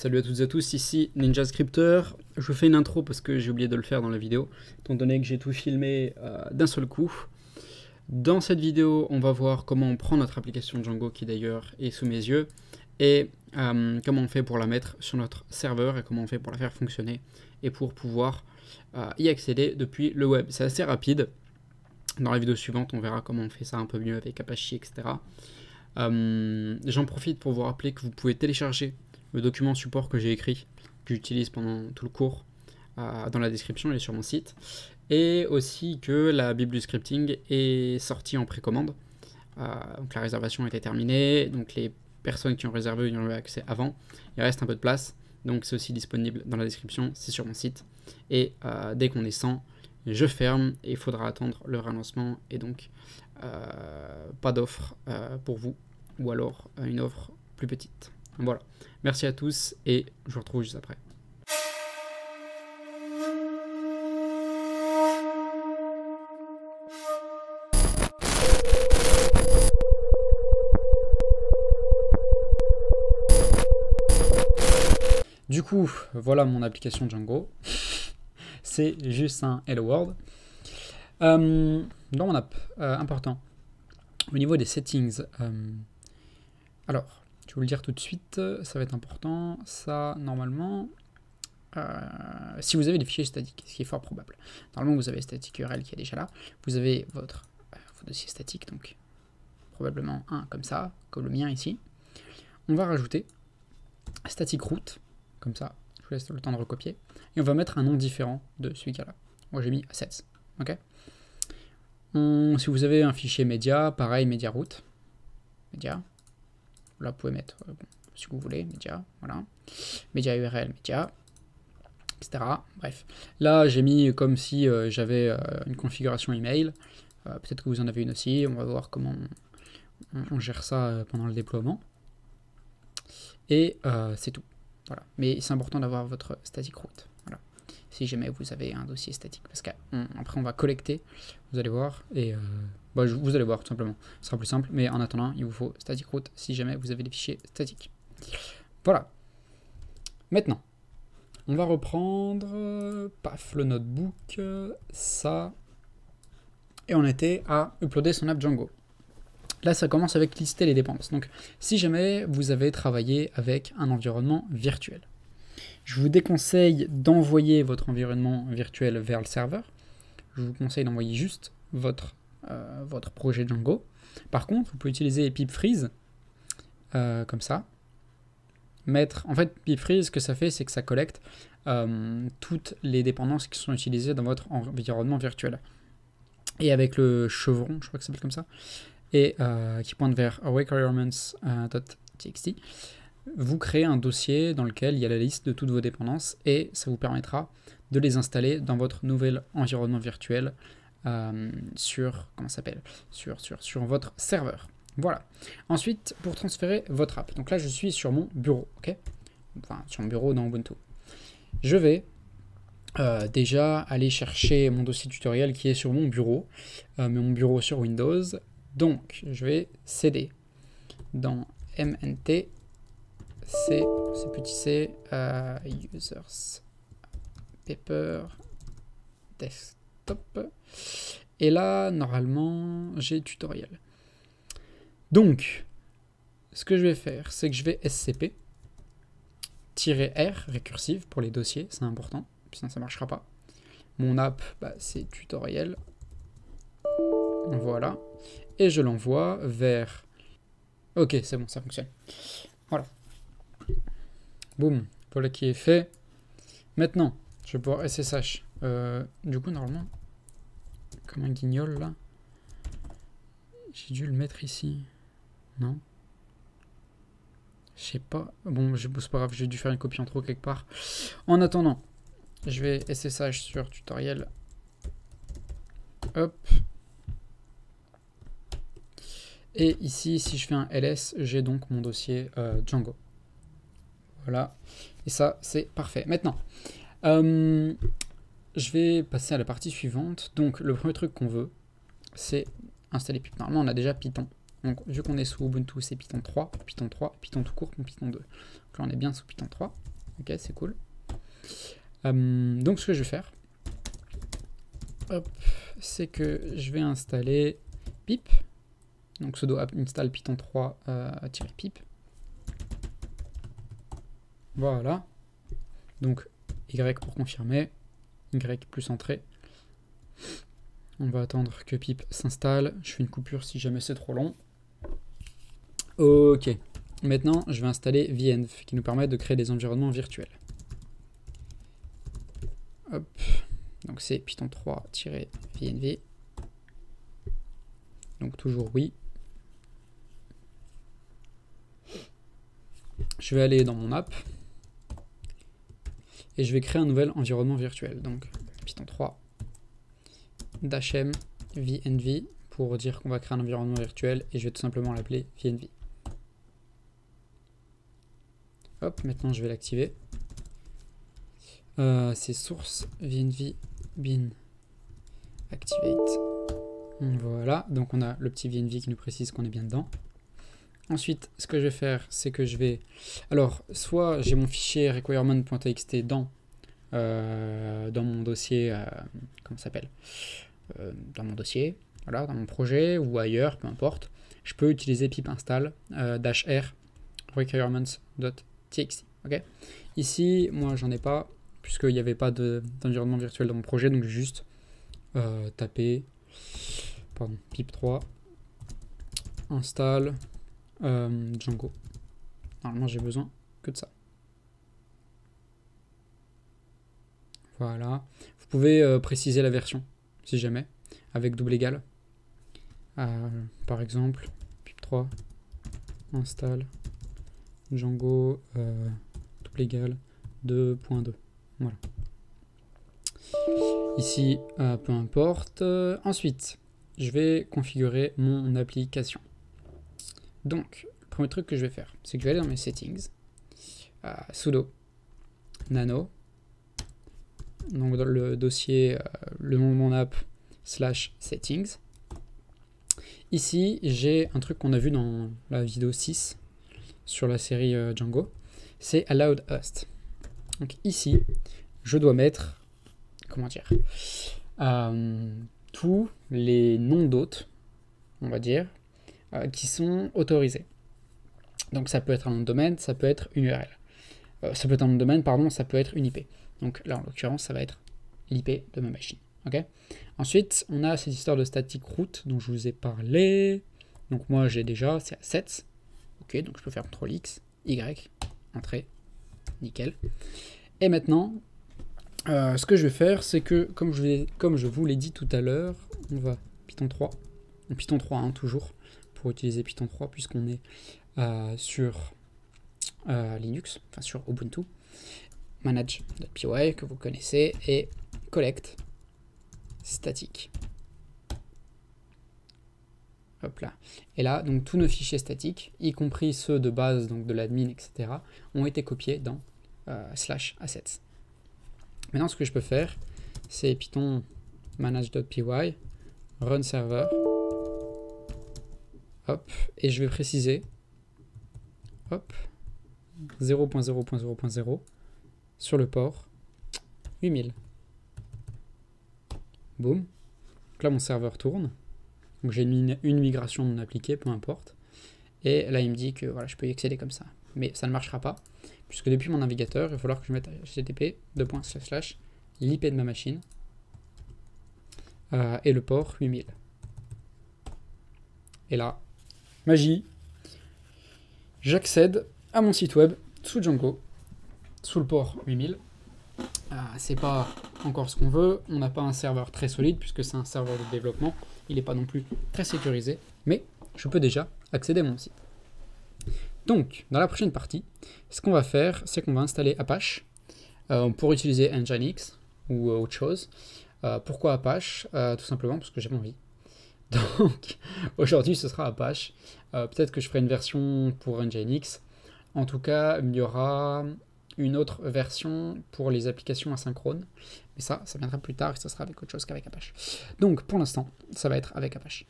Salut à toutes et à tous, ici Ninja Scripter. Je vous fais une intro parce que j'ai oublié de le faire dans la vidéo, étant donné que j'ai tout filmé d'un seul coup. Dans cette vidéo, on va voir comment on prend notre application Django, qui d'ailleurs est sous mes yeux, et comment on fait pour la mettre sur notre serveur et comment on fait pour la faire fonctionner et pour pouvoir y accéder depuis le web. C'est assez rapide. Dans la vidéo suivante, on verra comment on fait ça un peu mieux avec Apache, etc. J'en profite pour vous rappeler que vous pouvez télécharger le document support que j'ai écrit, que j'utilise pendant tout le cours, dans la description, il est sur mon site. Et aussi que la Bible du scripting est sortie en précommande. Donc la réservation était terminée, donc les personnes qui ont réservé y ont eu accès avant. Il reste un peu de place, donc c'est aussi disponible dans la description, c'est sur mon site. Et dès qu'on est 100, je ferme et il faudra attendre le relancement et donc pas d'offre pour vous, ou alors une offre plus petite. Voilà, merci à tous et je vous retrouve juste après. Du coup, voilà mon application Django. C'est juste un Hello World. Dans mon app, important, au niveau des settings, alors, je vais vous le dire tout de suite, ça va être important. Ça, normalement, si vous avez des fichiers statiques, ce qui est fort probable. Normalement, vous avez static URL qui est déjà là. Vous avez vos dossiers statiques, donc probablement un comme ça, comme le mien ici. On va rajouter static root, comme ça, je vous laisse le temps de recopier. Et on va mettre un nom différent de celui qu'il y a là. Moi, j'ai mis assets. Ok. Si vous avez un fichier média, pareil, media root. Média. Là, vous pouvez mettre ce que vous voulez, média, voilà. Média URL, média, etc. Bref. Là, j'ai mis comme si j'avais une configuration email. Peut-être que vous en avez une aussi. On va voir comment on gère ça pendant le déploiement. Et c'est tout. Voilà. Mais c'est important d'avoir votre static root. Voilà. Si jamais vous avez un dossier statique. Parce qu'après, on va collecter. Vous allez voir. Et vous allez voir tout simplement. Ce sera plus simple. Mais en attendant, il vous faut static root si jamais vous avez des fichiers statiques. Voilà. Maintenant, on va reprendre paf, le notebook. Ça. Et on était à uploader son app Django. Là, ça commence avec lister les dépendances. Donc, si jamais vous avez travaillé avec un environnement virtuel, je vous déconseille d'envoyer votre environnement virtuel vers le serveur. Je vous conseille d'envoyer juste votre projet Django. Par contre, vous pouvez utiliser pipfreeze, comme ça. En fait, pipfreeze, ce que ça fait, c'est que ça collecte toutes les dépendances qui sont utilisées dans votre environnement virtuel. Et avec le chevron, je crois que ça s'appelle comme ça, et qui pointe vers requirements.txt, vous créez un dossier dans lequel il y a la liste de toutes vos dépendances et ça vous permettra de les installer dans votre nouvel environnement virtuel sur votre serveur. Voilà. Ensuite, pour transférer votre app, donc là je suis sur mon bureau, ok, enfin sur mon bureau dans Ubuntu. Je vais déjà aller chercher mon dossier tutoriel qui est sur mon bureau, mais mon bureau sur Windows. Donc, je vais cd dans mnt c, c'est petit c, users paper desktop. Et là, normalement, j'ai tutoriel. Donc, ce que je vais faire, c'est que je vais scp -r récursive pour les dossiers, c'est important, sinon ça ne marchera pas. Mon app, c'est tutoriel. Voilà. Et je l'envoie vers... Ok, c'est bon, ça fonctionne. Voilà. Boum. Voilà qui est fait. Maintenant, je vais pouvoir SSH. Du coup, normalement, comme un guignol, là. J'ai dû le mettre ici. Non? Je sais pas. Bon, c'est pas grave, j'ai dû faire une copie en trop quelque part. En attendant, je vais SSH sur tutoriel. Hop. Et ici, si je fais un ls, j'ai donc mon dossier Django. Voilà. Et ça, c'est parfait. Maintenant, je vais passer à la partie suivante. Donc, le premier truc qu'on veut, c'est installer Python. Normalement, on a déjà Python. Donc vu qu'on est sous Ubuntu, c'est Python 3, Python 3, Python tout court, Python 2. Donc là on est bien sous Python 3. Ok, c'est cool. Donc ce que je vais faire, c'est que je vais installer pip, donc sudo apt install python 3-pip. Voilà. Donc y pour confirmer, y plus entrée. On va attendre que pip s'installe. Je fais une coupure si jamais c'est trop long. Ok. Maintenant, je vais installer venv qui nous permet de créer des environnements virtuels. Hop. Donc c'est python 3-venv. Donc toujours oui. Je vais aller dans mon app et je vais créer un nouvel environnement virtuel. Donc python 3 -m venv pour dire qu'on va créer un environnement virtuel et je vais tout simplement l'appeler venv. Hop, maintenant je vais l'activer. C'est source venv bin activate. Voilà, donc on a le petit venv qui nous précise qu'on est bien dedans. Ensuite, ce que je vais faire, c'est que je vais... Alors, soit j'ai mon fichier requirement.txt dans mon dossier... comment ça s'appelle dans mon dossier, voilà, dans mon projet ou ailleurs, peu importe. Je peux utiliser pip install -r requirements.txt. Okay, ici, moi, j'en ai pas, puisqu'il n'y avait pas d'environnement virtuel dans mon projet, donc juste taper pip 3 install Django. Normalement, j'ai besoin que de ça. Voilà. Vous pouvez préciser la version, si jamais, avec double égal. Par exemple, pip 3 install Django double égal 2.2. Voilà. Ici, peu importe. Ensuite, je vais configurer mon application. Donc, le premier truc que je vais faire, c'est que je vais aller dans mes settings, sudo nano, donc dans le dossier, le nom de mon app, /settings. Ici, j'ai un truc qu'on a vu dans la vidéo 6 sur la série Django, c'est allowed host. Donc ici, je dois mettre, comment dire, tous les noms d'hôtes, on va dire, qui sont autorisés. Donc ça peut être un nom de domaine, ça peut être une URL. Ça peut être un nom de domaine, pardon, ça peut être une IP. Donc là, en l'occurrence, ça va être l'IP de ma machine. Okay. Ensuite, on a cette histoire de static root dont je vous ai parlé. Donc moi, j'ai déjà, c'est à 7. Ok, donc je peux faire CTRL X, Y, entrée, nickel. Et maintenant, ce que je vais faire, c'est que, comme je vous l'ai dit tout à l'heure, on va Python 3, Python 3 hein, toujours, pour utiliser Python 3 puisqu'on est sur Linux, enfin sur Ubuntu, manage.py que vous connaissez, et collect statique. Hop là. Et là, donc tous nos fichiers statiques, y compris ceux de base, donc de l'admin, etc., ont été copiés dans /assets. Maintenant, ce que je peux faire, c'est python manage.py, run server, hop, et je vais préciser, hop, 0.0.0.0 sur le port 8000. Boum. Donc là, mon serveur tourne. Donc j'ai une migration non appliquée, peu importe. Et là, il me dit que voilà, je peux y accéder comme ça. Mais ça ne marchera pas, puisque depuis mon navigateur, il va falloir que je mette http l'IP de ma machine et le port 8000. Et là, magie, j'accède à mon site web sous Django, sous le port 8000. C'est pas encore ce qu'on veut, on n'a pas un serveur très solide puisque c'est un serveur de développement, il n'est pas non plus très sécurisé, mais je peux déjà accéder à mon site. Donc, dans la prochaine partie, ce qu'on va faire, c'est qu'on va installer Apache pour utiliser Nginx ou autre chose. Pourquoi Apache? Tout simplement parce que j'ai envie. Donc, aujourd'hui, ce sera Apache. Peut-être que je ferai une version pour Nginx. En tout cas, il y aura une autre version pour les applications asynchrones. Mais ça viendra plus tard et ça sera avec autre chose qu'avec Apache. Donc, pour l'instant, ça va être avec Apache.